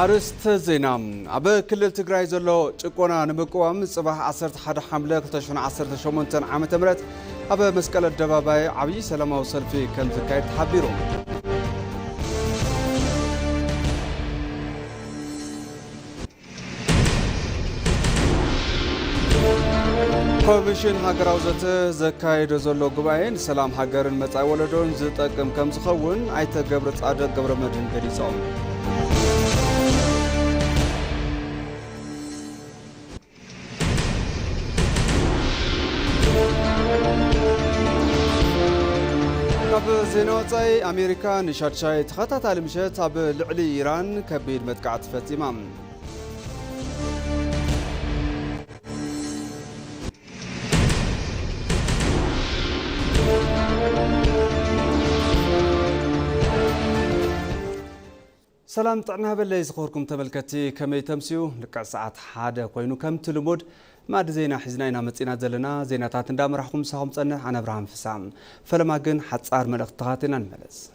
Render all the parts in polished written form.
አርስተ ዜና አበ ክልል ትግራይ ዘሎ ጭቆና ንምቆም ጽባህ 11 ሐምለ 2018 ዓመተ ምህረት አበ መስቀል አደባባይ ዓብይ ሰላማዊ ሰልፊ ከም ዝካየድ ተሓቢሩ ኮሚሽን ሃገራዊ ዘተ ዘካየደ ዘሎ ጉባኤን ሰላም ሃገርን መጻኢ ወለዶን ዝጠቅም ከም ዝኸውን ኣይተ ገብረ ጻድቅ ገብረ መድህን ገሊጾም ኣብ ዜና ወጻኢ ኣሜሪካ ንሻድሻይ ተኸታታሊ ምሸት ኣብ ልዕሊ ኢራን ከቢድ መጥቃዕቲ ፈጺማ سلام طعنا بالله يزخوركم تملكتي كمي تمسيو لقع ساعات حادة كوينو كم تلمود ما دزينا حزناينا متينا زلنا زيناتات ندام راحكم ساهم صنع أنا إبراهيم فسام فلما جن حد صار من اختهاتنا نملس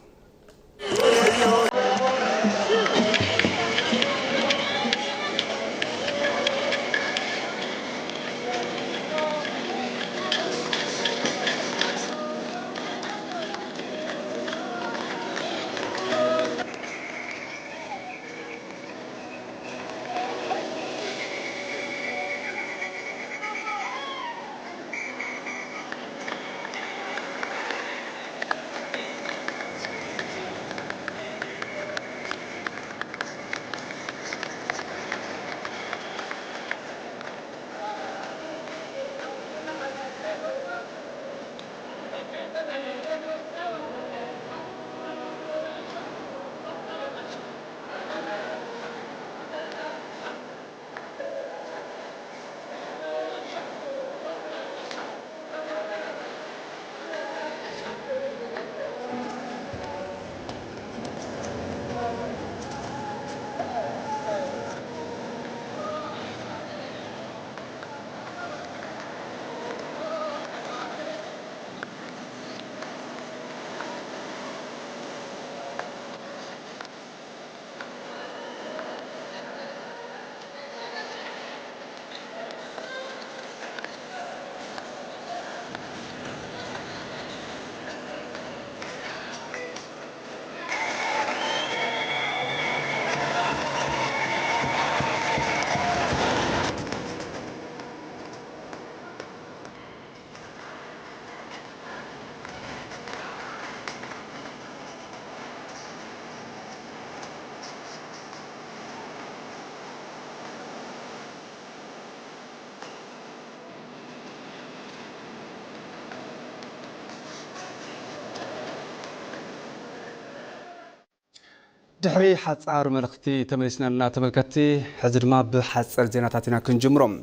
ድሕሪ ሓጻር መልእኽቲ ተመሊስና ተመልከቲ ሕዚ ድማ ብሓጸር ዜናታትና ክንጅምሮም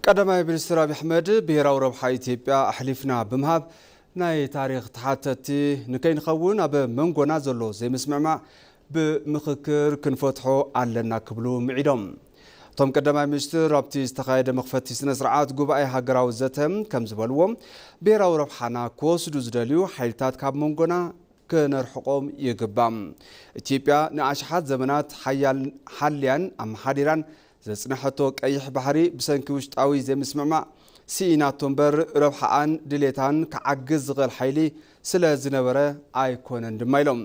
ቀዳማይ ሚኒስትር አብይ አሕመድ ብሄራዊ ረብሓ ኢትዮጵያ ኣሕሊፍና ብምሃብ ናይ ታሪክ ተሓተቲ ንከይንኸውን ኣብ መንጎና ዘሎ ዘይምስምዕማዕ ብምኽክር ክንፈትሖ ኣለና ክብሉ ምዒዶም እቶም ቀዳማይ ሚኒስትር ኣብቲ ዝተኻየደ መኽፈቲ ስነ ስርዓት ጉባኤ ሃገራዊ ዘተ ከም ዝበልዎም ብሄራዊ ረብሓና ክወስዱ ዝደልዩ ሓይልታት ካብ መንጎና كنرحقهم يقبام إثيوبيا نعشحات زمانات حاليان أم حاديران زسنحتو كأيح بحري بسنكوش تاوي زي مسمع سينا تنبر ربحان دليتان كعجز غير حيلي سلا زنبرة آيكونن دمايلهم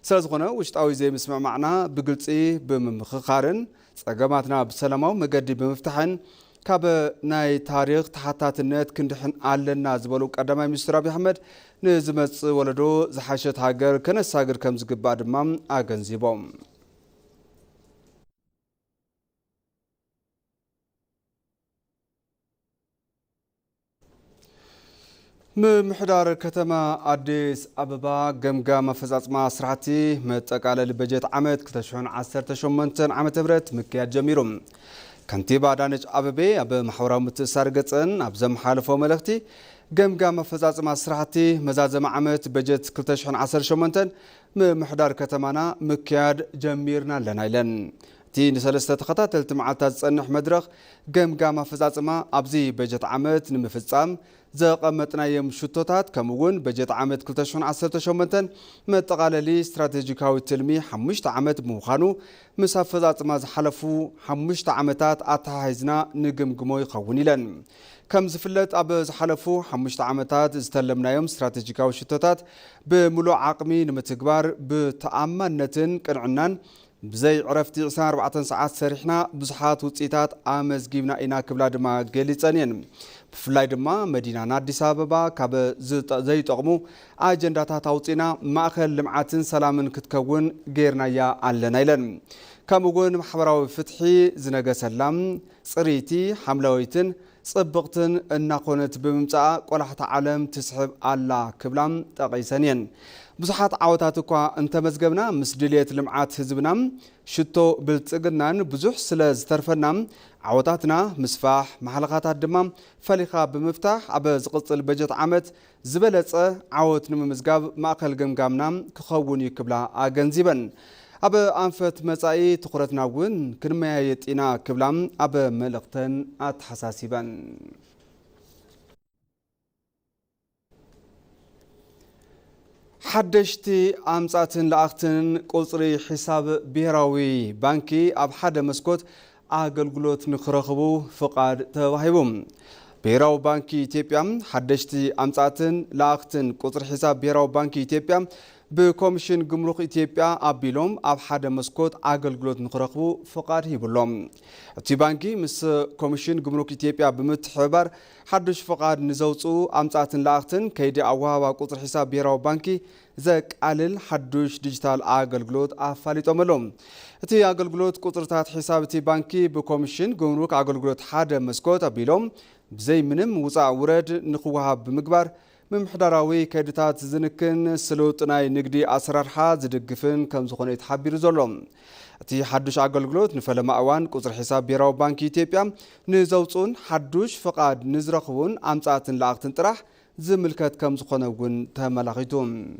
سلا زغنا وش تاوي زي مسمع معنا بقلتي بمخخارن سأجمعتنا بسلامة ومجدي بمفتحن كاب ناي تاريخ تحتات النت كندحن على الناس بلوك أدمى مستر أبي أحمد نزمت ولدو زحشت هاجر كنا ساجر كم زقباد مام أجنزيبهم محدار كتما أديس أبابا جمجام فزات مع سرعتي متقال البجت عمد كتشون 10 عمد تبرت مكيات جميرهم كنتيبة دانج أبابي أب محورة متسارقتن أبزم حالفو ملختي جمجام فزات مع سرعتي مزازم عمد بجت كتشون 10 محدار كتمانا مكيات جميرنا لنايلن تي نسلسته تخطاتلت معالتات صنح مدرخ قام فزاصما أبزي بجت عامت نمفصام زقمتنا يوم شتوتات كمون بجت عامت 2018 متقاللي استراتيجيكاوي تلمي 5 عامت بمخانو مساف فزاصما زحلفو 5 عامتات اتحايزنا نقمقمو يخون إلن كم زفلت أب زحلفو 5 عامتات استلمنا يوم استراتيجيكاوي شتوتات بملو عقمي نمتكبار بتأمنتن كنعنان بزي عرفتي 24 ساعات سرحنا بزحات وصيتات أمزجيبنا إنا كبلا دما قليصانين بفلاي دما مدينة أديس أبابا كاب زي تقمو أجندات توصينا ماخل لمعاتن سلامن كتكون غيرنا يا علنا إلن كمون محبراوي فتحي زنقة سلام صريتي حملويتن صبغتن الناقونت بممتع قلحة عالم تسحب الله كبلام تقيسانين بزحات عواتاتكوا انت مزقبنا مسدلية لمعات هزبنا شتو بلتقنان بزح سلاز ترفنا عواتاتنا مسفاح محلقات الدمام فليخا بمفتاح عبز قص البجت عامت زبلت عوات نمزقاب ماقل قمقامنا كخوون يكبلا اغنزيبا أبا أنفت مسائي تقرتنا ون كنما يتينا كبلام أبا ملقتن أتحساسيبا حدشتي أمساتن لأختن قصري حساب بيراوي بانكي أب حد مسكوت أقلقلوت نخرخبو فقاد تواهيبوم بيراو بانكي تيبيام حدشتي أمساتن لأختن قصري حساب بيراو بانكي تيبيام بكوميشن جمرك إثيوبيا أبيلوم أب حدا مسكوت أقلقلوت نخرقبو فقار هيبلوم تي بانكي مس كوميشن جمرك إثيوبيا بمتحبر حدش فقار نزوصو أمساتن لاختن كيدي أوها قطر حساب بيراو بانكي زك علل حدش ديجيتال أقلقلوت أفاليتو ملوم تي أقلقلوت قطرتات حساب تي بانكي بكوميشن جمرك أقلقلوت حدا مسكوت أبيلوم بزي منم وصع ورد نخوها بمقبار ممحدراوي كيدتات زنكن سلوطناي نقدي أسرارها زدقفن كم زخوني تحبير زولوم تي حدوش أقلقلوت نفلما أوان قصر حساب بيراو بانكي تيبيام نزوصون حدوش فقاد نزرقون أمساتن لاغتن تراح زملكات كم زخونيون تملاغيتوم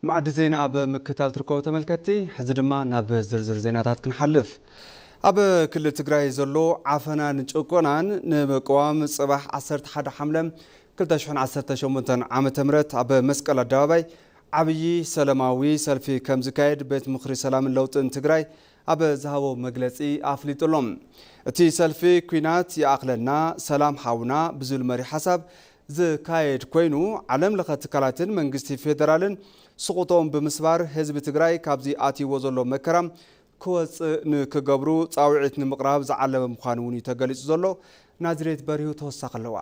معد زين أب مكتال تركو تملكتي حزدما ناب زرزر زيناتات كنحلف أب كل تقراي زلو عفنا نجوكونان نمقوام صباح 11 حملة كل شحن 18 عام تمرت أب مسكال الدوابي عبي سلاماوي سلفي كم زكايد بيت مخري سلام اللوطن تقراي أب زهاو مجلسي أفليتولوم تي سلفي كوينات يأقلنا سلام حاونا بزول مري حسب زكايد كوينو علم لخطكالاتن منغستي فيدرالن سقوطهم بمسبار حزب تግራይ ካብዚ ኣትይዎ ዘሎ መከራም ክወፅእ ንክገብሩ ፃውዒት ንምቕራብ ዝዓለመ ምዃኑ እውን ተገሊጹ ዘሎ ናዝሬት በሪሁ ተወሳኺ ኣለዋ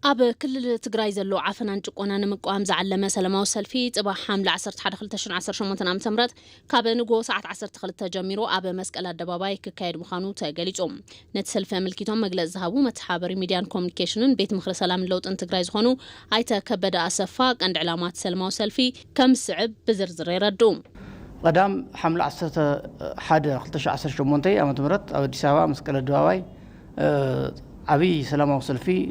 أب كل تجري زلو عفنا نجقونا نمقوام زعلمة سلامة وسلفي تبع حملة 11 عام تمرت كاب نجو ساعة 10 تجميرو أب مسألة دباباي ككايد مخانو تجليجهم نتسلف ملكيتهم مجلس ذهبوا متحابر ميديان كوميونيكيشن بيت مخر سلام اللوت انتجري زخانو هايتا كبدا أسفاق عند علامات سلامة وسلفي كم صعب بزرزر يردوم قدام حملة 11 عام تمرت أو ديسابا مسألة دباباي عبي سلامة وسلفي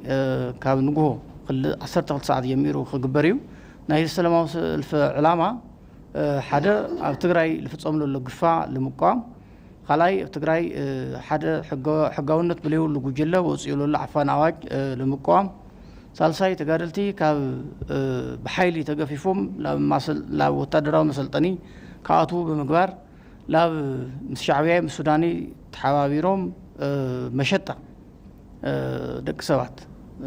كاب نجوه كل 10 ساعات يميرو خجبريو نايل سلامة وسلف علامة حدا تجري لفتصم له الجفاع لمقام خلاي تجري حدا حجاونت بليو لجوجلة وصيلوا له عفان عواج لمقام سالساي تجارلتي كاب بحيلي تجافيفهم لا وتدروا مسلطني كاتو بمقبار لا الشعبية السوداني تحاويرهم مشتة دك سوات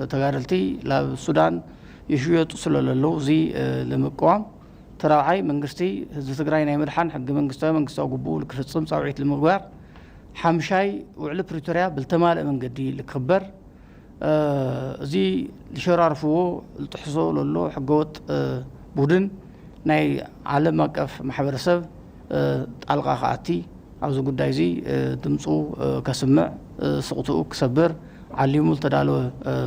تجارلتي للسودان يشوية تصل للو زي لمقام تراعي منجستي هذا تجري نايم الحن حق منجستي قبول كفتصم صوعية المغوار حمشاي وعلى بريتوريا بالتمال من قدي الكبر زي الشرار فوق التحصل له حقوت بودن ناي عالم مقف محبرسب ألقى خاتي عاوز قداي زي دمصو كسمع سقطو كسبر عليمو تدالو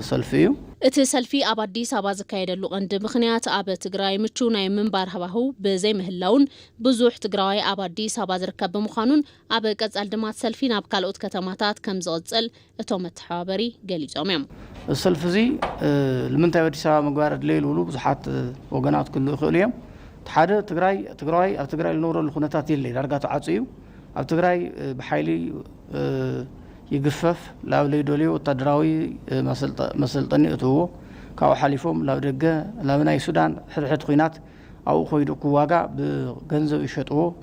سلفيو እቲ ሰልፊ ኣብ ኣዲስ ኣበባ ዝካየደሉ ቀንዲ ምኽንያት ኣብ ትግራይ ምቹው ናይ ምንባር ሃዋህው ብዘይ ምህላውን ብዙሕ ትግራዋይ ኣብ ኣዲስ ኣበባ ዝርከብ ብምዃኑን ኣብ ቀጻል ድማ ሰልፊ ናብ ካልኦት ከተማታት ከም ዝቕጽል እቶም መተሓባበሪ ገሊጾም እዮም السلف زي لمنታይ ኣዲስ ኣበባ ምግባር ድሌሉ ብዙሓት ወገናት ክሉ ይኽእሉ እዮም ሓደ ትግራይ ኣብ ትግራይ ዝነብረሉ ኩነታት የለ ዳርጋ ተዓጽዩ ኣብ ትግራይ ብሓይሊ يقفف لا وليدولي وتدراوي مسلطني أتوه كاو حليفهم لا بدقة لا بناي السودان حد خينات أو خويدو كواجا بجنزو يشتوه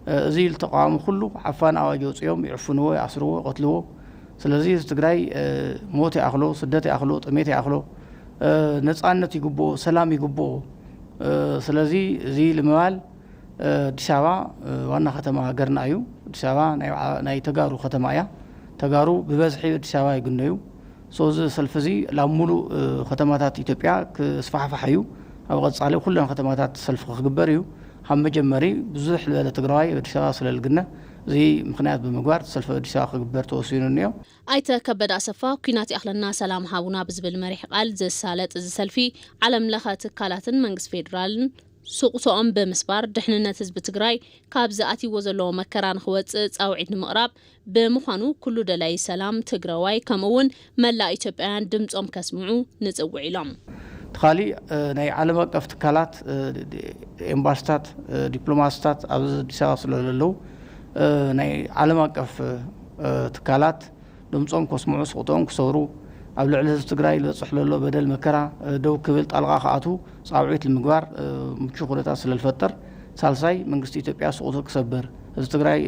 زي التقام كله عفان أو جوز يوم يعفنوه يعصروه قتلوه سلزي استقراي موت أخلو سدت أخلو تميت أخلو نتصانت يجبو سلام يجبو سلزي زي الموال دشوا وانا ختمها قرنايو دشوا ناي تجارو ختمايا تجارو ببزح الشواي يقولنايو صوز سلفزي لامولو ختماتات إثيوبيا كسفحفحيو أو قد صالح كلنا ختماتات سلف خبريو هم مجمري بزح لتجراي الشوا سل الجنة زي مخنات بمجوار سلف الشوا خبر توصينه اليوم أيت كبد أسفا كينات أخلنا سلام هاونا بزبل مريح قال زي سالت زي سلفي على ملخات كالاتن منجز فيدرالن سوقتهم بمسبار دحننا حزب تግራይ ካብ ዝኣቲ ወዘሎ መከራን ክወጽእ ጻውዒት ንምቕራብ ብምዃኑ ኩሉ ደላይ ሰላም ትግራዋይ ከምውን መላ ኢትዮጵያውያን ድምጾም ከስምዑ ንጽውዕ ኢሎም ተኻሊ ናይ ዓለም አቀፍ ትካላት ኤምባሲታት ዲፕሎማሲታት ኣብ አዲስ አበባ ስለዘለው ናይ ዓለም አቀፍ ትካላት ድምጾም ከስምዑ ስቁቶም ክሰሩ ኣብ ልዕሊ ህዝቢ ትግራይ ዝበፅሕ ዘሎ በደል መከራ ደው ክብል ጣልቃ ከኣቱ ጻውዒት ንምግባር ምቹ ኩነታት ስለዝፈጠር ሳልሳይ መንግስቲ ኢትዮጵያ ስቁቱ ክሰብር ህዝቢ ትግራይ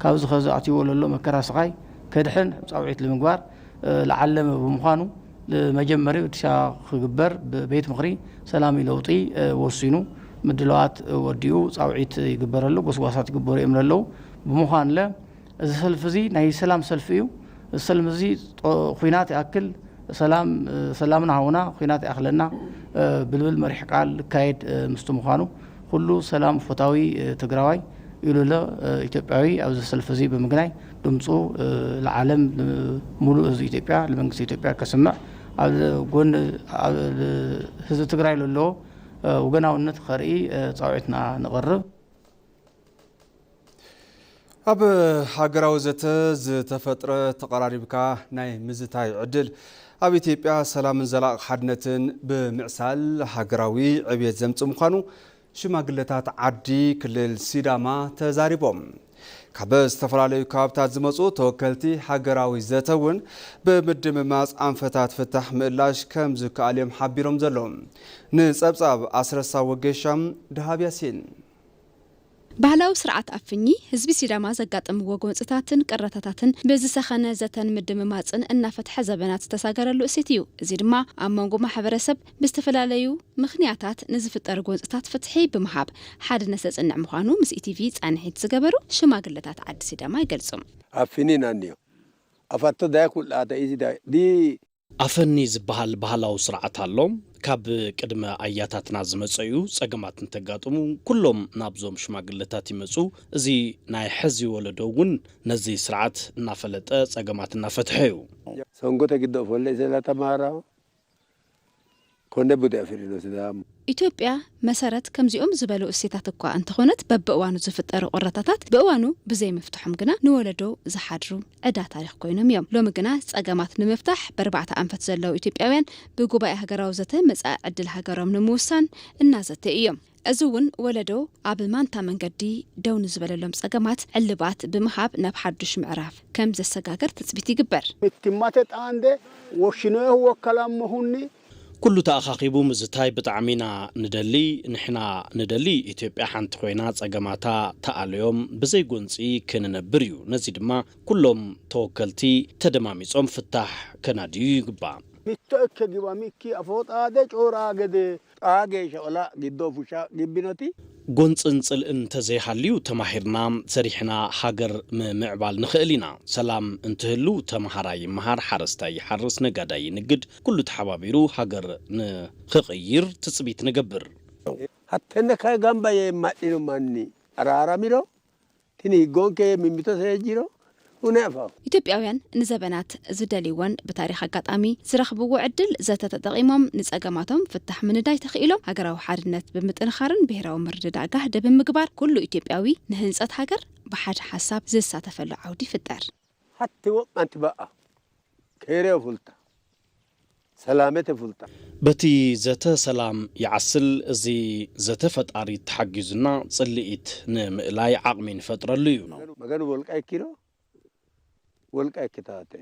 ካብዚ ኸዚ ኣትይዎ ዘሎ መከራ ስቃይ ከድሕን ጻውዒት ንምግባር ለዓለመ ብምዃኑ ለመጀመሪያ አዲስ አበባ ክግበር በቤት ምኽሪ ሰላም ለውጢ ወሲኑ ምድለዋት ወዲኡ ጻውዒት ይግበረሉ ጎስጓሳት ይግበሩ የምለለው ብምዃኑ እዚ ሰልፍ እዚ ናይ ሰላም ሰልፍ እዩ السلم زي خينات أكل سلامنا هنا خينات أخلنا بلبل مريح قال كايد مستمخانو كله سلام فتاوي تجراوي يقولوا له إثيوبياوي أو السلف زي بمجناي دمصو العالم ملو زي إثيوبيا لمنجس إثيوبيا كسمع على جون هذا تجراي له وجنا ونت خري صاعتنا نقرب أب هاجراو زتفترة تقاريبك ناي مزتاي عدل أب إثيوبيا سلام زلاق حدنتن بمعسال هاجراوي عبيد زمت مخانو شماغلتات عدي كل السيداما تزاربهم كابس تفراليو كابتات زمصو توكلتي هاجراوي زتون بمدم ماس أنفتات فتح ملاش كم زكا عليهم حبيرهم زلهم نصبصب أسرسا وجيشام دهاب ياسين ባህላዊ ስርዓት ኣፍኚ ህዝቢ ሲዳማ ዘጋጥምዎ ጎንጽታትን ቀረታታትን በዝሰኸነ ዘተን ምድምማጽን እናፈትሐ ዘበናት ዝተሳገረሉ እሴት እዩ እዚ ድማ ኣብ መንጎ ማሕበረሰብ ብዝተፈላለዩ ምኽንያታት ንዝፍጠር ጎንጽታት ፍትሒ ብምሃብ ሓድነት ዘጽንዕ ምዃኑ ምስ ኢቲቪ ጻንሒት ዝገበሩ ሽማግለታት ዓዲ ሲዳማ ይገልጹም ኣፍኒና እንዮ ኣፋቶ ዳይኩል ኣታኢዚ ዲ ኣፈኒ ዝበሃል ባህላዊ ስርዓት ኣሎም ካብ ቅድመ ኣያታትና ዝመጽዩ ጸገማት እንተጋጥሙ ኩሎም ናብዞም ሽማግለታት ይመጹ እዚ ናይ ሕዚ ወለዶውን ነዚ ስርዓት እናፈለጠ ጸገማት እናፈትሐዩ ሰንጎተ ግዶ ፈለ ዘላተማራ ኮነ ቡደ ፍሪኖ ስዳም ኢትዮጵያ መሰረት ከምዚኦም ዝበሉ እሴታት እኳ እንተኾነት በብእዋኑ ዝፍጠሩ ቆረታታት በእዋኑ ብዘይ መፍትሖም ግና ንወለዶ ዝሓድሩ ዕዳ ታሪኽ ኮይኖም እዮም ሎሚ ግና ጸገማት ንምፍታሕ በርባዕተ ኣንፈት ዘለው ኢትዮጵያውያን ብጉባኤ ሃገራዊ ዘተ መጻኢ ዕድል ሃገሮም ንምውሳን እናዘተ እዮም እዙውን ወለዶ ኣብ ማንታ መንገዲ ደውን ዝበለሎም ጸገማት ዕልባት ብምሃብ ናብ ሓዱሽ ምዕራፍ ከም ዘሰጋገር ትጽቢት ይግበር ምትማተ ጣንደ ወሽኖ ወከላም መሁኒ كل تأخاقيبو مزتاي بتعمينا نحنا ندلي إثيوبيا حنت خوينا ጸገማታ ተአልዮም بزي قنصي كننبريو نزيد ما كلهم توكلتي تدماميصوم فتح كناديو يغبا متأك جوا ميكي أفوت هذا جورا قد آجيش ولا جدو فشا جبنتي ጎንጽንጽል እንተዘይሃልዩ ተማሂርና ሰሪሕና ሃገር ምዕባል ንኽእሊና ሰላም እንትህሉ ተማሃራይ መሃር ሓረስታይ ሓርስ ነጋዳይ ንግድ ኩሉ ተሓባቢሩ ሃገር ንኽቕይር ትጽቢት ንገብር حتى كجنبا يمدينو ماني أراراميرو تني جونكي ميميتو سيجيرو ونافع ኢትዮጵያውያን ንዘበናት ዝደልይዎን ብታሪኽ አጋጣሚ ዝረኽብዎ ዕድል ዘተተጠቒሞም ንጸገማቶም ፍታሕ ምንዳይ ተኽኢሎም ሃገራዊ ሓድነት ብምጥንኻርን ብሔራዊ ምርድዳእ ብምግባር ኩሉ ኢትዮጵያዊ ንህንጸት ሃገር ብሓደ ሓሳብ ዝሳተፈሉ ዓውዲ ይፍጠር حتى وقت بقى كيريو فولتا سلامته فولتا በቲ ዘተ ሰላም ይዓስል እዚ ዘተ ፈጣሪ ተሓጊዙና ጽልኢት ንምእላይ ዓቕሚ ንፈጥረሉ እዩ መገኑ ወልቃይ ኪሎ ወልቃይ ክታተ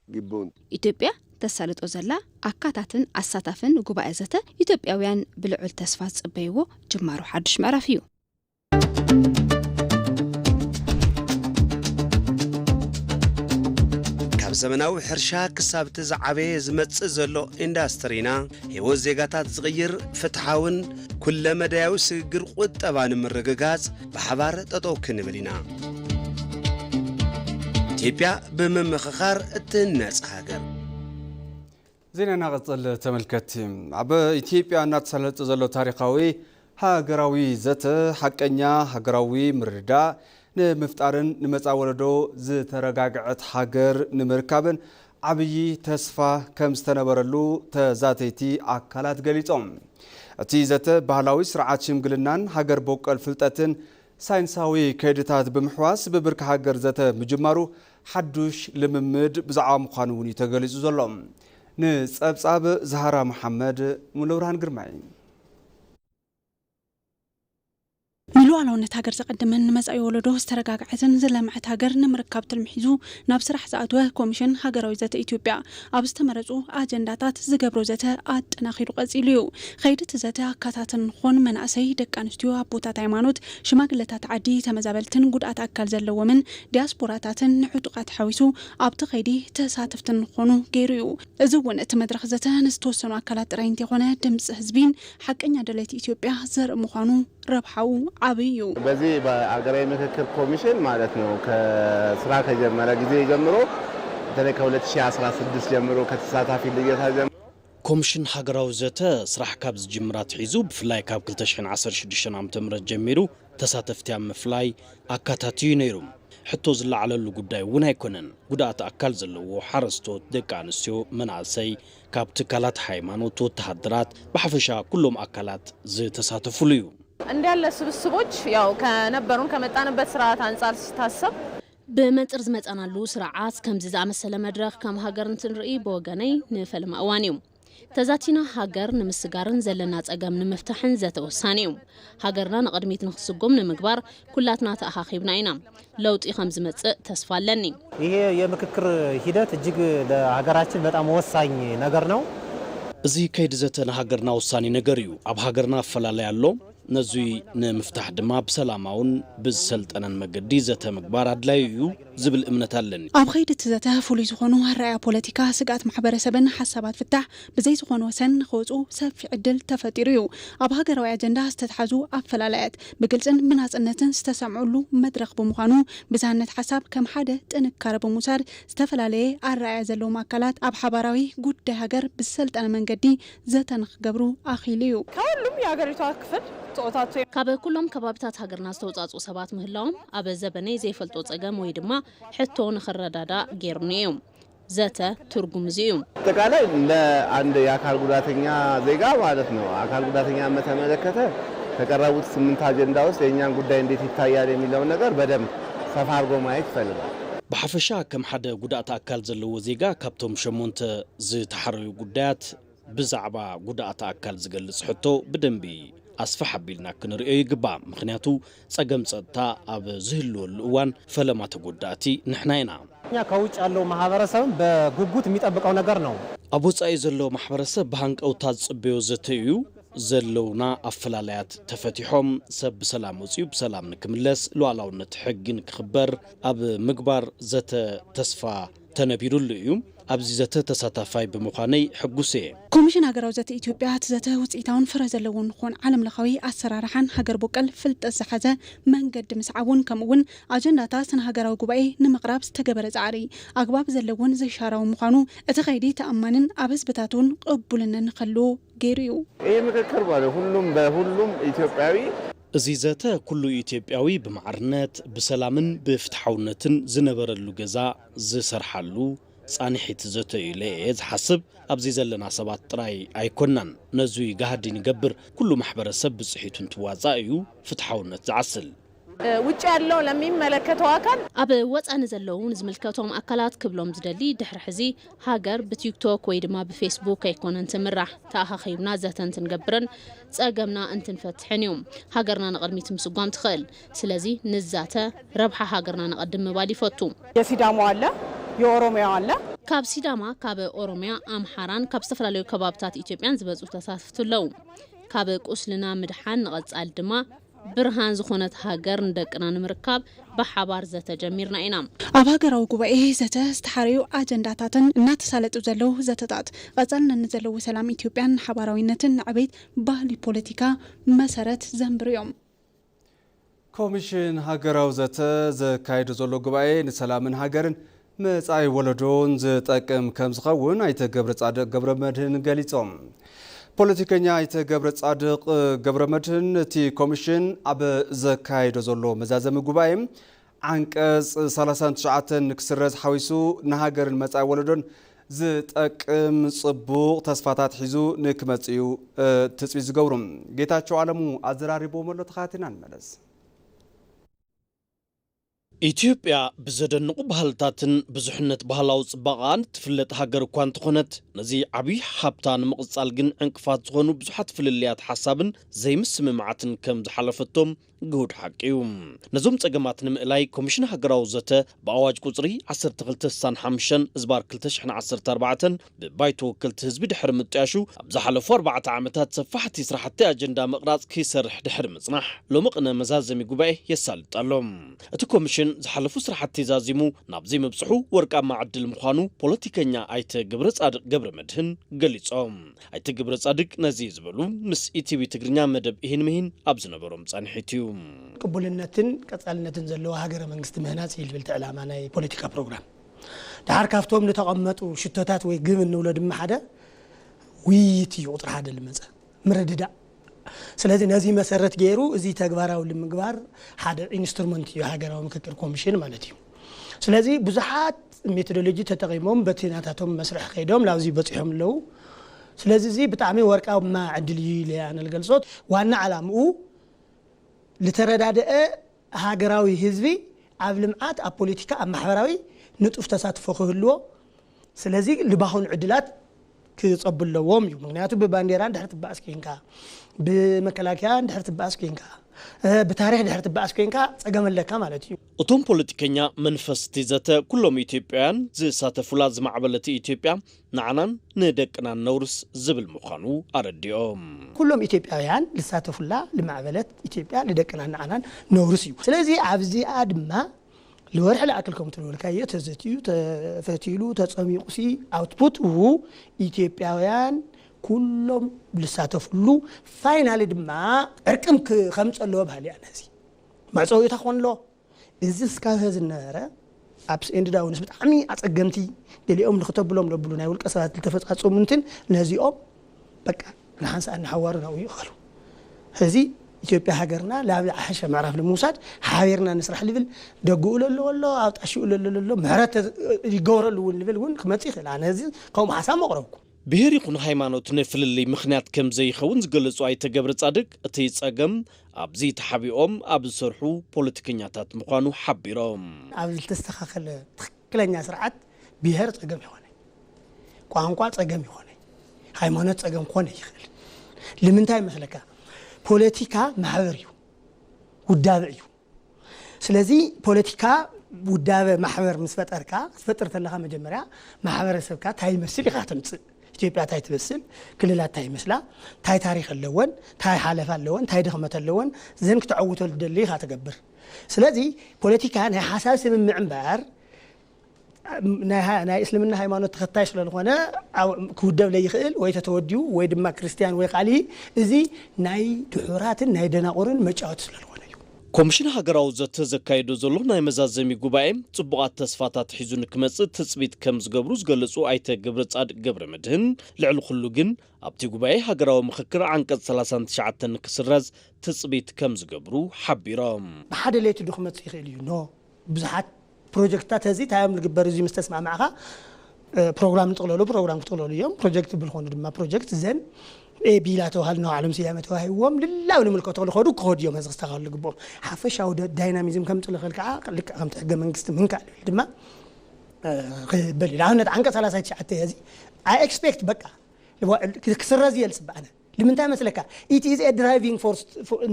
ግቡን ኢትዮጵያ ተሳልጦ ዘላ አካታትን አሳታፍን ጉባኤ ዘተ ኢትዮጵያውያን ብልዑል ተስፋ ጽበይዎ ጅማሩ ሓድሽ ምዕራፍ እዩ ካብ ዘመናዊ ሕርሻ ክሳብ ዝዓበየ ዝመጽእ ዘሎ ኢንዳስትሪና ህይወት ዜጋታት ዝቕይር ፍትሓውን ኩለ መዳያዊ ስግግር ቁጠባን ምርግጋጽ ብሓባር ጠጠው ክንብል ኢና ኢትዮጵያ በመመኻኻር እትነጽ ሃገር ዜናና ቀጽል ተመልከት አበ ኢትዮጵያ እናተሰለጠ ዘሎ ታሪኻዊ ሃገራዊ ዘተ ሐቀኛ ሃገራዊ ምርዳ ንምፍጣርን ንመጻወለዶ ዝተረጋግዐት ሃገር ንምርካብን ዓብይ ተስፋ ከም ዝተነበረሉ ተዛተይቲ አካላት ገሊጾም እቲ ዘተ ባህላዊ ስርዓት ሽምግልናን ሃገር በቀል ፍልጠትን ሳይንሳዊ ከይድታት ብምሕዋስ ብብርካ ሃገር ዘተ ምጅማሩ ሓዱሽ ልምምድ ብዛዕባ ምዃኑ እውን ተገሊጹ ዘሎ ንጸብጻብ ዛህራ መሐመድ ሙሉብርሃን ግርማይ ንሉዓላውነት ሃገር ዘቀድመን ንመጻኢ ወለዶ ዝተረጋግዐትን ዘለምዐት ሃገር ንምርካብ ትልምሒዙ ናብ ስራሕ ዝኣተወ ኮሚሽን ሃገራዊ ዘተ ኢትዮጵያ ኣብ ዝተመረጹ ኣጀንዳታት ዝገብሮ ዘተ ኣጠናኺሩ ቀጺሉ እዩ ኸይዲ እቲ ዘተ ኣካታትን ኾን መናእሰይ ደቂ ኣንስትዮ ኣቦታት ሃይማኖት ሽማግለታት ዓዲ ተመዛበልትን ጉድኣት ኣካል ዘለዎምን ዲያስፖራታትን ንዕጡቃት ሓዊሱ ኣብቲ ኸይዲ ተሳተፍትን ኾኑ ገይሩ እዩ እዚ እውን እቲ መድረኽ ዘተ ንዝተወሰኑ ኣካላት ጥራይ እንተይኮነ ድምፂ ህዝቢን ሓቀኛ ደለይቲ ኢትዮጵያ ዘርኢ ምዃኑ ረብሓው አብዩ በዚህ በአገራዊ ምክክር ኮሚሽን ማለት ነው ከስራ ከጀመረ ጊዜ ጀምሮ በተለይ ከ2016 ጀምሮ ከተሳታፊ ልየታ ጀምሮ ኮሚሽን ሃገራዊ ዘተ ስራሕ ካብ ዝጅምራት ሒዙ ብፍላይ ካብ 2016 ዓ.ም ጀሚሩ ተሳተፍቲ ምፍላይ አካታትዩ ነይሩ ሕቶ ዝለዓለሉ ጉዳይ እውን ኣይኮነን ጉዳት አካል ዘለዎ ሓረስቶት ደቂ ኣንስትዮ መናእሰይ ካብ ትካላት ሃይማኖት ወተሃደራት ብሓፈሻ ኩሎም አካላት ዝተሳተፉሉ እዩ እንዳለ ስብስቦች ያው ከነበሩን ከመጣንበት ስርዓት አንፃር ሲታሰብ በመጥር ዝመጻናሉ ስርዓት ከምዚ ዝኣመሰለ መድረኽ ከም ሃገር እንትንርኢ በወገነይ ንፈልማ እዋን እዩ ተዛቲና ሃገር ንምስጋርን ዘለና ጸገም ንምፍታሕን ዘተወሳኒ እዩ ሃገርና ንቅድሚት ንኽስጎም ንምግባር ኩላትና ተኣኻኺብና ኢና ለውጢ ከም ዝመጽእ ተስፋ ኣለኒ ይሄ የምክክር ሂደት እጅግ ለሀገራችን በጣም ወሳኝ ነገር ነው እዚ ከይዲ ዘተ ንሃገርና ወሳኒ ነገር እዩ ኣብ ሃገርና አፈላለየ ኣሎ ነዙይ ንምፍታሕ ድማ ብሰላማውን ብዝሰልጠነን መገዲ ዘተ ምግባር ኣድላዩ እዩ ዝብል እምነት ኣለኒ ኣብ ኸይዲ እቲ ዘተ ፍሉይ ዝኾኑ ኣረኣያ ፖለቲካ ስጋት ማሕበረሰብን ሓሳባት ፍታሕ ብዘይ ዝኾነ ወሰን ንኽወፁ ሰፊ ዕድል ተፈጢሩ እዩ ኣብ ሃገራዊ ኣጀንዳ ዝተተሓዙ ኣፈላላያት ብግልጽን ብናጽነትን ዝተሰምዑሉ መድረኽ ብምዃኑ ብዝሃነት ሓሳብ ከም ሓደ ጥንካረ ብምውሳድ ዝተፈላለየ ኣረኣያ ዘለዎም ኣካላት ኣብ ሓባራዊ ጉዳይ ሃገር ብዝሰልጠነ መንገዲ ዘተ ንኽገብሩ ኣኺሉ እዩ ከሁሉም የሀገሪቷ ክፍል ካብ ኩሎም ከባቢታት ሃገርና ዝተውጻጹ ሰባት ምህላዎም ኣብ ዘበነይ ዘይፈልጦ ጸገም ወይ ድማ ሕቶ ንኽረዳዳ ጌርኒ እዩ ዘተ ትርጉም እዩ አጠቃላይ ለአንድ የአካል ጉዳተኛ ዜጋ ማለት ነው አካል ጉዳተኛ በተመለከተ ከቀረቡት 8 አጀንዳ ውስጥ የኛን ጉዳይ እንዴት ይታያል የሚለው ነገር በደንብ ሰፋ አድርጎ ማየት ይፈልጋል ብሓፈሻ ከም ሓደ ጉዳት አካል ዘለዎ ዜጋ ካብቶም 8 ዝተሓረዩ ጉዳያት ብዛዕባ ጉዳት አካል ዝገልጽ ሕቶ ብደንቢ أسفح حبيلنا كنرئي يقبع مخنياتو ساقم صدتا أب زهلول الوان فلما تقوداتي نحناينا يا كوش قالو محبرسة بقوقوت ميتقبق أو نقرنو أبو ساي زلو محبرسة بهانك أو تاز بيوزتيو زلونا أفلاليات تفتيحهم سب سلام وزيو بسلام نكملس لو علاو نتحقين كخبر أب مقبار زت تسفى ተነቢሩሉ እዩ ኣብዚ ዘተ ተሳታፋይ ብምዃነይ ሕጉስ እየ ኮሚሽን ሃገራዊ ዘተ ኢትዮጵያ ዘተ ውፅኢታውን ፍረ ዘለውን ንኾን ዓለም ለኻዊ ኣሰራርሓን ሃገር ቦቀል ፍልጠት ዝሓዘ መንገዲ ምስዓውን ከምኡውን ኣጀንዳታት ንሃገራዊ ጉባኤ ንምቕራብ ዝተገበረ ፃዕሪ ኣግባብ ዘለውን ዘይሻራዊ ምዃኑ እቲ ኸይዲ ተኣማንን ኣብ ህዝብታትን ቅቡልነት ንኸልዎ ገይሩ እዩ ይህ ምክክር ማለት በሁሉም ኢትዮጵያዊ እዚ ዘተ ኩሉ ኢትዮጵያዊ ብማዕርነት ብሰላምን ብፍትሓውነትን ዝነበረሉ ገዛ ዝሰርሓሉ ጻኒሒት ዘተ እዩ ለየ ዝሓስብ ኣብዚ ዘለና ሰባት ጥራይ ኣይኮናን ነዙይ ጋህዲ ንገብር ኩሉ ማሕበረሰብ ብጽሒቱን ትዋጻእ እዩ ፍትሓውነት ዝዓስል ውጭ ያለው ለሚመለከተው አካል ኣብ ወፃን ዘለውን ዝምልከቶም አካላት ክብሎም ዝደሊ ድሕሪ ሕዚ ሃገር በቲክቶክ ወይ ድማ በፌስቡክ ኣይኮነን ትምራሕ ተኣኻኺብና ዘተን ትንገብርን ጸገምና እንትንፈትሕን እዮም ሃገርና ንቅድሚት ምስጓም ትኽእል ስለዚ ንዛተ ረብሓ ሃገርና ንቀድም ምባል ይፈቱ የሲዳሞ አለ የኦሮሚያ አለ ካብ ሲዳማ ካብ ኦሮሚያ አምሓራን ካብ ዝተፈላለዩ ከባብታት ኢትዮጵያን ዝበጹ ተሳትፍቱለው ካብ ቁስልና ምድሓን ንቀጻል ድማ ብርሃን ዝኾነት ሃገር እንደቅና ንምርካብ በሓባር ዘተ ጀሚርና ኢና ኣብ ሃገራዊ ጉባኤ ዘተ ዝተሓረዩ ኣጀንዳታትን እናተሳለጡ ዘለው ዘተታት ቀጻልነት ዘለው ሰላም ኢትዮጵያን ሓባራዊነትን ዕቤት ባህሊ ፖለቲካ መሰረት ዘንብርዮም ኮሚሽን ሃገራዊ ዘተ ዘካይድ ዘሎ ጉባኤ ንሰላምን ሃገርን መጻኢ ወለዶን ዝጠቅም ከም ዝኸውን ኣይተገብረ ጻድቅ ገብረ መድህን ገሊጾም ፖለቲከኛ ኣይተገብረ ጻድቅ ገብረ መድህን እቲ ኮሚሽን ኣብ ዘካይድ ዘሎ መዛዘሚ ጉባኤ አንቀጽ 39 ንክስረዝ ሓዊሱ ንሃገርን መጻኢ ወለዶን ዝጠቅም ጽቡቕ ተስፋታት ሒዙ ንክመጽኡ ትጽቢት ዝገብሩ ጌታቸው ዓለሙ ኣዘራሪቦ መሎ ተኻቲና ንመለስ ኢትዮጵያ ብዘደንቁ ባህልታትን ብዙሕነት ባህላዊ ጽባቐን ትፍለጥ ሃገር እኳ እንትኾነት ነዚ ዓብይ ሃብታ ንምቕጻል ግን ዕንቅፋት ዝኾኑ ብዙሓት ፍልልያት ሓሳብን ዘይምስምማዓትን ከም ዝሓለፈቶም ግሁድ ሓቂ እዩ ነዞም ጸገማት ንምእላይ ኮሚሽን ሃገራዊ ዘተ ብኣዋጅ ቁጽሪ 1265 ዝባር 2014 ብባይቶ ወከልቲ ህዝቢ ድሕሪ ምጥያሹ ኣብ ዝሓለፉ 4 ዓመታት ሰፋሕቲ ስራሕቲ ኣጀንዳ ምቕራጽ ክሰርሕ ድሕሪ ምጽናሕ ሎሚ ቅነ መዛዘሚ ጉባኤ የሳልጣሎም እቲ ኮሚሽን ዝሓለፉ ስራሕቲ ዛዚሙ ናብዚ መብጽሑ ወርቃማ ዕድል ምዃኑ ፖለቲከኛ ኣይተ ገብረ ጻድቅ ገብረ መድህን ገሊጾም ኣይተ ገብረ ጻድቅ ነዚ ዝበሉ ምስ ኢቲቪ ትግርኛ መደብ ይህን ምሂን ኣብ ዝነበሮም ጻኒሒት እዩ ቅቡልነትን ቀጻልነትን ዘለዎ ሃገረ መንግስቲ ምህናጽ ይልብል ተዕላማ ናይ ፖለቲካ ፕሮግራም ዳር ካፍቶም ንተቐመጡ ሽቶታት ወይ ግብ እንብሎ ድማ ሓደ ውይይት እዩ ቁጥሪ ሓደ ልመጸ ምርድዳ ስለዚ ነዚ መሰረት ገይሩ እዚ ተግባራዊ ንምግባር ሓደ ኢንስትሩመንት እዩ ሃገራዊ ምክክር ኮሚሽን ማለት እዩ ስለዚ ብዙሓት ሜቶዶሎጂ ተጠቂሞም በትናታቶም መስርሕ ከይዶም ላብዚ በጽሖም ለው ስለዚ እዚ ብጣዕሚ ወርቃማ ዕድል እዩ ለያነ ልገልጾት ዋና ዓላምኡ لتردادئ هاجراوي حزبي ኣብ ልምዓት ኣብ ፖለቲካ ኣብ ማሕበራዊ ንጡፍ ተሳትፎ ክህልዎ ስለዚህ ልባሁን ዕድላት ክጸብለዎም እዩ ምክንያቱ በባንዴራ ድሕር ትባስ ኮንካ በመከላከያ ድሕር ትባስ ኮንካ በታሪክ ድሕር ትባስ ኮንካ ጸገመለካ ማለት እዩ እቶም ፖለቲከኛ መንፈስ ዘተ ኩሎም ኢትዮጵያውያን ዝሳተፉላ ዝማዕበለቲ ኢትዮጵያ ንዓናን ንደቅና ነውርስ ዝብል ምዃኑ አረዲኦም ኩሎም ኢትዮጵያውያን ዝሳተፉላ ለማዕበለት ኢትዮጵያ ለደቅና ንዓናን ነውርስ እዩ ስለዚህ ኣብዚ አድማ لورح لأكلكم تقول كاية تزتيو تفتيلو تصميقسي output هو إثيوبياويان كلهم لساتفلو فاينالي دما أركم خمس اللو بهالي أنا زي ما تسوي تخون له إزاي سكاهز النهرة أبس إند داون نسبة عمي أتقنتي دلي أم نخطب لهم ربنا يقول كسرات التفت أتصومنتين نزي أم بك نحس أن حوارنا ويخلو هذي ኢትዮጵያ ሃገርና ላብ አሐሸ ማዕራፍ ለሙሳድ ሓቢርና ንስራሕ ልብል ደጉኡለ ለሎ አጣሽኡለ ለሎ ምሕረት ይገወረሉ ልብል ወን ክመጽ ይኽእል አነ እዚ ከም ሓሳብ መቅረብኩ ብሄር ይኹን ሃይማኖት ንፍልልይ ምኽንያት ከም ዘይኸውን ዝገልጹ ኣይተገብረ ጻድቅ እቲ ጸገም ኣብዚ ተሓቢኦም ኣብ ዝሰርሑ ፖለቲከኛታት ምዃኑ ሓቢሮም ኣብ ዝተስተኻኸለ ትክክለኛ ስርዓት ብሄር ጸገም ይኾነ ቋንቋ ጸገም ይኾነ ሃይማኖት ጸገም ኮነ ይኽእል ለምንታይ መስለካ ፖለቲካ ማህበርዩ ውዳብዩ ስለዚህ ፖለቲካ ውዳበ ማህበር መስፈጠርካ ተፈጥር ተለኻ መጀመሪያ ማህበረሰብካ ታይ መስል ይኻ ተምጽ ኢትዮጵያ ታይ ትመስል ክልላት ታይ መስላ ታይ ታሪክ ኣለወን ታይ ሓለፍ ኣለወን ታይ ድኽመት ኣለወን ዘን ክትዓውተል ደሊ ይኻ ተገብር ስለዚህ ፖለቲካ ናይ ሓሳብ ስምምዕ እምበር ናይ እስልምና ሃይማኖት ተኸታይ ስለዝኾነ ክውደብ ለይኽእል ወይ ተተወዲኡ ወይ ድማ ክርስቲያን ወይ ቃሊ እዚ ናይ ድሑራትን ናይ ደናቁርን መጫወት ስለዝኾነ እዩ ኮሚሽን ሃገራዊ ዘተዘካይዶ ዘሎ ናይ መዛዘሚ ጉባኤ ጽቡቓት ተስፋታት ሒዙ ንክመጽእ ትጽቢት ከም ዝገብሩ ዝገለጹ ኣይተ ገብረ ጻድቅ ገብረ መድህን ልዕሊ ኩሉ ግን ኣብቲ ጉባኤ ሃገራዊ ምክክር ዓንቀጽ 39 ንክስረዝ ትጽቢት ከም ዝገብሩ ሓቢሮም ብሓደ ለይቲ ክመጽእ ይኽእል እዩ ኖ ብዙሓት ፕሮጀክታት እዚ ታይም ልግበር እዚ ምስተስማዕ ማዕኻ ፕሮግራም ንጥቕለሉ ፕሮግራም ክትጥቕለሉ እዮም ፕሮጀክት ብልኾኑ ድማ ፕሮጀክት ዘን ኤቢላ ተባሂሉ ነው ዓለም ስያመ ተዋሂቦም ልላው ንምልከቶ ለኸዱ ክኸዱ እዮም ህዝተኻሉ ግቦም ሓፈሻዊ ዳይናሚዝም ከም ጽልኽል ከዓ ልክ ከም ሕገ መንግስቲ ምንካል ድማ በሊል ኣብነት ዓንቀጽ 39 እዚ አይ ኤክስፔክት በቃ ክስረዝ የልጽባዕነ لمنتهى مسلكا it is a driving force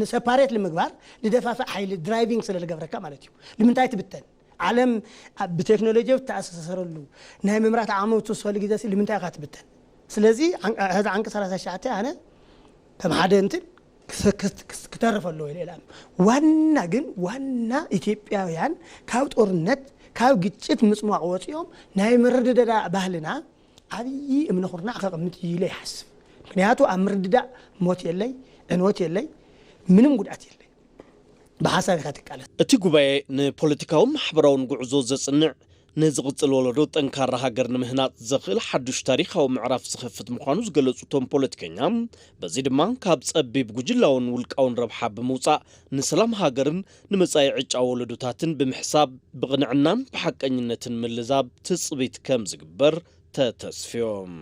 separate لمقبار لدفع حيل driving سلا لقبرك مالتيو لمنتهى تبتن عالم بتكنولوجيا وتأسسر له نهاية ممرات عامة توصل لجداس لمنتهى قاتبتن سلازي هذا عنك 3 ساعات أنا كم حدا أنت كتعرف له الإعلام وانا إثيوبيا يعني كاوت أورنت كاو جتشت مسموع وصيهم نهاية مرد دا بهلنا هذه من خرنا قمت يلي حسب ምክንያቱ አምርድዳ ሞት የለይ እንወት የለይ ምንም ጉዳት የለይ በሐሳብ ከተቃለት እቲ ጉባኤ ንፖለቲካዊ ማሕበራውን ጉዕዞ ዘጽንዕ ንዝቕጽል ወለዶ ጠንካራ ሃገር ንምህናጽ ዘኽእል ሓዱሽ ታሪኻዊ ምዕራፍ ዝኸፍት ምዃኑ ዝገለጹቶም ፖለቲከኛ በዚ ድማ ካብ ጸቢብ ጉጅላውን ውልቃውን ረብሓ ብምውጻእ ንሰላም ሃገርን ንመጻኢ ዕጫ ወለዶታትን ብምሕሳብ ብቕንዕናን ብሓቀኝነትን ምልዛብ ትጽቢት ከም ዝግበር ተተስፊዮም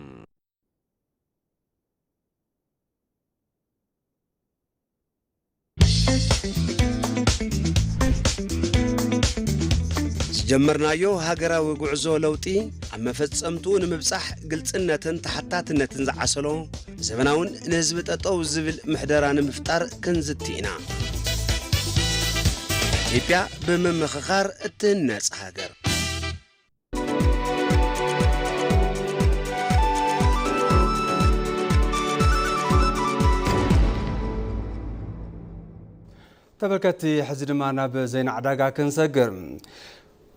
جمرنايو هاجراوي ጉዕዞ ለውጢ ኣብ መፈጸምቱ ንምብጻሕ ግልጽነትን ተሓታትነትን ዝዓሰሎ ዘበናውን ንህዝቢ ጠጠው ዝብል ምሕደራ ንምፍጣር ክንዝቲና ኢትዮጵያ በመመኻኻር እትነጽ ሃገር تبركتي حزدما ناب زين عداقا كنسجر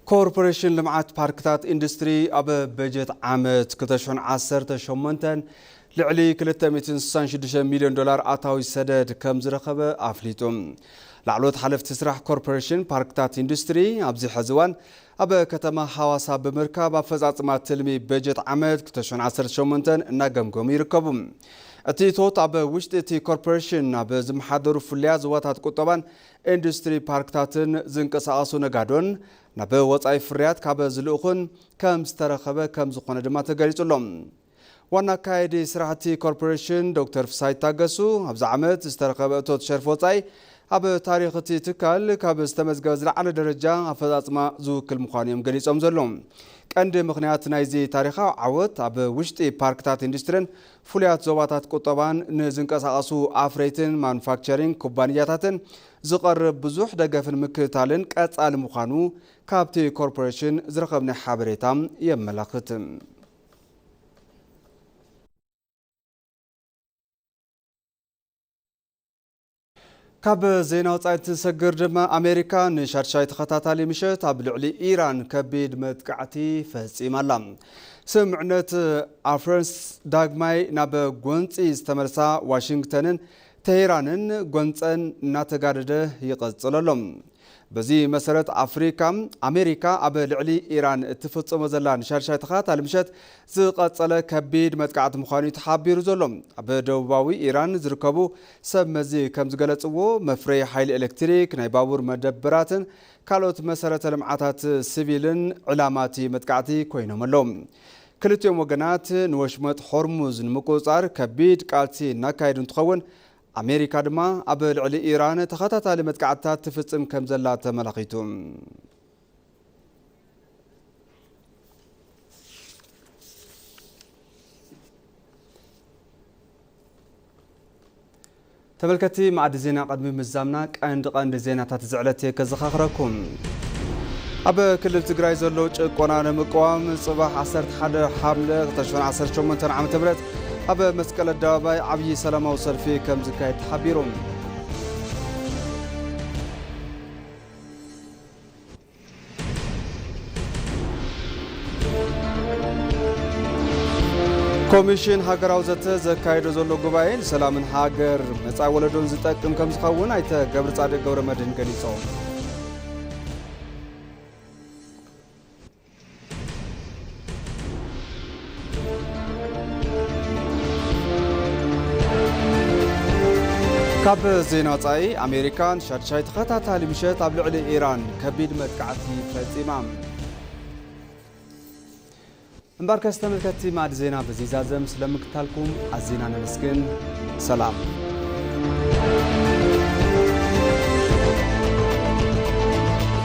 كوربوريشن لمعات باركتات اندستري أب بجت عامت كتشون 10 شمنتن لعلي 366 مليون دولار أتاوي سدد كم زرخبة أفليتم لعلوت حلف تسرح كوربوريشن باركتات اندستري أبزي حزوان أب كتما حواسا بمركب أفزات ما تلمي بجت عامت كتشون 10 شمنتن نقم قومي ركبهم أتي توت أب وشتي كوربوريشن أب زمحضر فلياز واتات قطبان اندستري باركتاتن زنقص أسو نقادون نبه وطعي فريات كاب زلوخن كم سترخبه كم زخونه دما تغليص لهم وانا كايدي سراحتي كوربوريشن دكتور فساي تاغسو ابز عمت سترخبه توت شرف وطعي اب تاريختي تكال كاب استمزغب زلعله درجه افضاصما زوكل مخانيم غليصوم زلهم ቀንዲ ምክንያት ናይዚ ታሪኻዊ ዓወት ኣብ ውሽጢ ፓርክታት ኢንዱስትሪን ፍሉያት ዞባታት ቁጠባን ንዝንቀሳቐሱ ኣፍሬትን ማኑፋክቸሪንግ ኩባንያታትን ዝቐርብ ብዙሕ ደገፍን ምክትታልን ቀጻሊ ምዃኑ ካብቲ ኮርፖሬሽን ዝረኸብና ሓበሬታ የመላኽት ካብ ዜና ወጻኢት ሰግር ድማ ኣሜሪካ ንሻድሻይ ተኸታታሊ ምሸት ኣብ ልዕሊ ኢራን ከቢድ መጥቃዕቲ ፈጺማላ ስምዕነት ኣፍረንስ ዳግማይ ናብ ጎንፂ ዝተመልሳ ዋሽንግተንን ተሄራንን ጎንፀን እናተጋደደ ይቐጽለሎም በዚ መሰረት ኣሜሪካ ኣብ ልዕሊ ኢራን እትፈጽሞ ዘላ ንሻድሻይ ተኸታታሊ ምሸት ዝቐጸለ ከቢድ መጥቃዕቲ ምዃኑ ተሓቢሩ ዘሎ ኣብ ደቡባዊ ኢራን ዝርከቡ ሰብ መዚ ከም ዝገለጽዎ መፍረይ ሓይሊ ኤሌክትሪክ ናይ ባቡር መደበራትን ካልኦት መሰረተ ልምዓታት ሲቪልን ዕላማቲ መጥቃዕቲ ኮይኖም ኣለዎም ክልቲኦም ወገናት ንወሽመጥ ሆርሙዝ ንምቁጻር ከቢድ ቃልሲ እናካየዱ እንትኸውን ኣሜሪካ ድማ ኣብ ልዕሊ ኢራን ተኸታታሊ መጥቃዕትታት ትፍጽም ከም ዘላ ተመላኺቱ ተመልከቲ ማዕድ ዜና ቀድሚ ምዛምና ቀንዲ ዜናታት ዝዕለት ከዘኻኽረኩም ኣብ ክልል ትግራይ ዘሎ ጭቆና ንምቅዋም ጽባሕ 11 ሓምለ 2018 ዓ.ም ኣብ መስቀል ኣደባባይ ዓብይ ሰላማዊ ሰልፊ ከም ዝካየድ ተሓቢሮም ኮሚሽን ሃገራዊ ዘተ ዘካይዶ ዘሎ ጉባኤን ሰላምን ሃገር መጻ ወለዶን ዝጠቅም ከም ዝኸውን አይተ ገብረ ጻድቅ ገብረ መድህን ገሊጾም ካብ ዜና ወጻኢ ኣሜሪካን ሻድሻይ ተኸታታሊ ምሸት ኣብ ልዕሊ ኢራን ከቢድ መጥቃዕቲ ፈጺማ እምባርከስ ተመልከቲ ማዕድ ዜና በዚዛዘም ስለምክታልኩም ኣዚና ነመስግን ሰላም